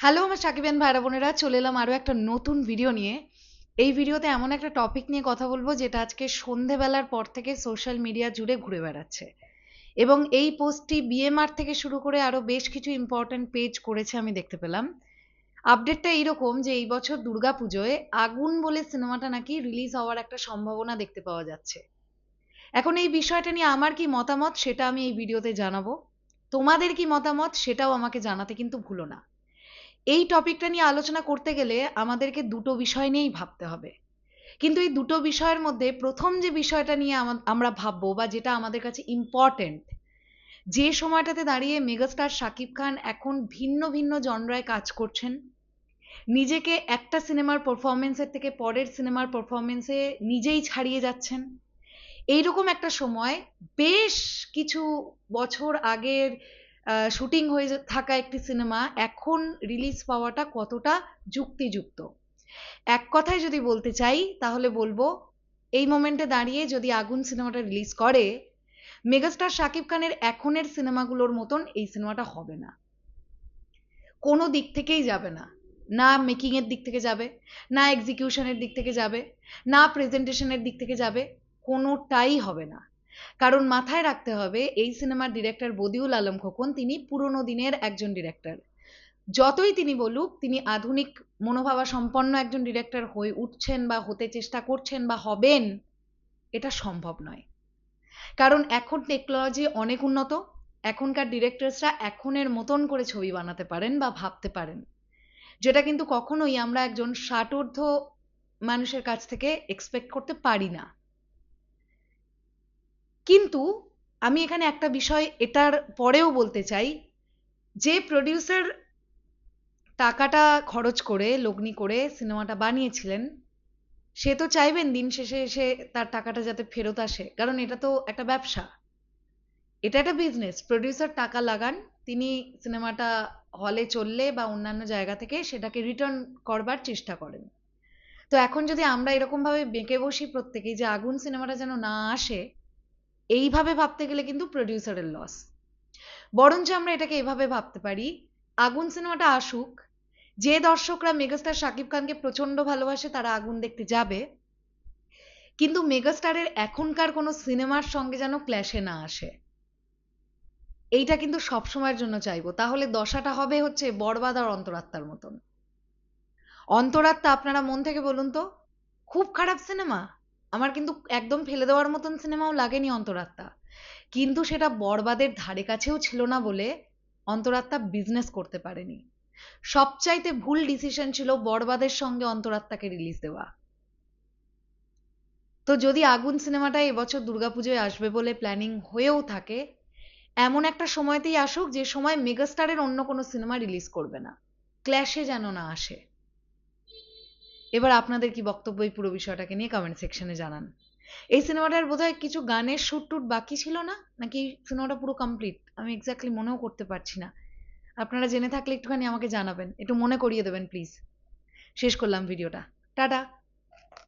Hello আমার সাকিবেন ভাইরা বোনেরা, চলে এলাম আরও একটা নতুন ভিডিও নিয়ে। এই ভিডিওতে এমন একটা টপিক নিয়ে কথা বলবো যেটা আজকে সন্ধেবেলার পর থেকে সোশ্যাল মিডিয়া জুড়ে ঘুরে বেড়াচ্ছে, এবং এই পোস্টটি বিএমআর থেকে শুরু করে আরো বেশ কিছু ইম্পর্ট্যান্ট পেজ করেছে। আমি দেখতে পেলাম আপডেটটা এইরকম যে এই বছর দুর্গাপুজোয় আগুন বলে সিনেমাটা নাকি রিলিজ হওয়ার একটা সম্ভাবনা দেখতে পাওয়া যাচ্ছে। এখন এই বিষয়টা নিয়ে আমার কি মতামত সেটা আমি এই ভিডিওতে জানাবো। তোমাদের কি মতামত সেটাও আমাকে জানাতে কিন্তু ভুলো না। এই টপিকটা নিয়ে আলোচনা করতে গেলে আমাদেরকে দুটো বিষয় নিয়েই ভাবতে হবে, কিন্তু এই দুটো বিষয়ের মধ্যে প্রথম যে বিষয়টা নিয়ে আমরা ভাববো বা যেটা আমাদের কাছে ইম্পর্টেন্ট, যে সময়টাতে দাঁড়িয়ে মেগাস্টার শাকিব খান এখন ভিন্ন ভিন্ন জনরায় কাজ করছেন, নিজেকে একটা সিনেমার পারফরমেন্সের থেকে পরের সিনেমার পারফরমেন্সে নিজেই ছাড়িয়ে যাচ্ছেন। এইরকম একটা সময় বেশ কিছু বছর আগের শুটিং হয়ে থাকা একটি সিনেমা এখন রিলিজ পাওয়াটা কতটা যুক্তিযুক্ত। এক কথায় যদি বলতে চাই তাহলে বলবো, এই মোমেন্টে দাঁড়িয়ে যদি আগুন সিনেমাটা রিলিজ করে, মেগাস্টার শাকিব খানের এখনের সিনেমাগুলোর মতন এই সিনেমাটা হবে না, কোনো দিক থেকেই যাবে না। না মেকিং এর দিক থেকে যাবে, না এক্সিকিউশনের দিক থেকে যাবে, না প্রেজেন্টেশনের দিক থেকে যাবে, কোনোটাই হবে না। কারণ মাথায় রাখতে হবে এই সিনেমার ডিরেক্টর বদিউল আলম খোকন তিনি পুরনো দিনের একজন ডিরেক্টর। যতই তিনি বলুক তিনি আধুনিক মনোভাবা সম্পন্ন একজন ডিরেক্টর হয়ে উঠছেন বা হতে চেষ্টা করছেন বা হবেন, এটা সম্ভব নয়। কারণ এখন টেকনোলজি অনেক উন্নত, এখনকার ডিরেক্টরসরা এখনের মতন করে ছবি বানাতে পারেন বা ভাবতে পারেন, যেটা কিন্তু কখনোই আমরা একজন ষাটোর্ধ্ব মানুষের কাছ থেকে এক্সপেক্ট করতে পারি না। কিন্তু আমি এখানে একটা বিষয় এটার পরেও বলতে চাই, যে প্রডিউসার টাকাটা খরচ করে লগ্নি করে সিনেমাটা বানিয়েছিলেন, সে তো চাইবেন দিন শেষে এসে তার টাকাটা যাতে ফেরত আসে, কারণ এটা তো একটা ব্যবসা, এটা একটা বিজনেস। প্রডিউসার টাকা লাগান, তিনি সিনেমাটা হলে চললে বা অন্যান্য জায়গা থেকে সেটাকে রিটার্ন করবার চেষ্টা করেন। তো এখন যদি আমরা এরকম ভাবে বেঁকে বসি প্রত্যেকেই যে আগুন সিনেমাটা যেন না আসে, এইভাবে ভাবতে গেলে কিন্তু প্রডিউসারের লস। বরঞ্চ আমরা এটাকে এভাবে ভাবতে পারি, আগুন সিনেমাটা আসুক, যে দর্শকরা মেগাস্টার শাকিব খানকে প্রচন্ড ভালোবাসে তারা আগুন দেখতে যাবে, কিন্তু মেগাস্টারের এখনকার কোনো সিনেমার সঙ্গে যেন ক্ল্যাশে না আসে। এইটা কিন্তু সবসময়ের জন্য চাইবো, তাহলে দশাটা হবে হচ্ছে বরবাদ আর অন্তরাত্মার মতন। অন্তরাত্মা আপনারা মন থেকে বলুন তো, খুব খারাপ সিনেমা, আমার কিন্তু একদম ফেলে দেওয়ার মতন সিনেমাও লাগেনি অন্তরাত্মা, কিন্তু সেটা বরবাদের ধারে কাছেও ছিল না বলে অন্তরাত্মা বিজনেস করতে পারেনি। সবচাইতে ভুল ডিসিশন ছিল বরবাদের সঙ্গে অন্তরাত্মাকে রিলিজ দেওয়া। তো যদি আগুন সিনেমাটা এবছর দুর্গাপুজোয় আসবে বলে প্ল্যানিং হয়েও থাকে, এমন একটা সময়তেই আসুক যে সময় মেগাস্টারের অন্য কোনো সিনেমা রিলিজ করবে না, ক্ল্যাশে যেন না আসে। এবার আপনাদের কি বক্তব্য এই পুরো বিষয়টাকে নিয়ে কমেন্ট সেকশনে জানান। এই সিনেমাটার বোধহয় কিছু গানের শুট টুট বাকি ছিল না, নাকি সিনেমাটা পুরো কমপ্লিট, আমি এক্স্যাক্টলি মনেও করতে পারছি না। আপনারা জেনে থাকলে একটুখানি আমাকে জানাবেন, একটু মনে করিয়ে দেবেন প্লিজ। শেষ করলাম ভিডিওটা। টাটা।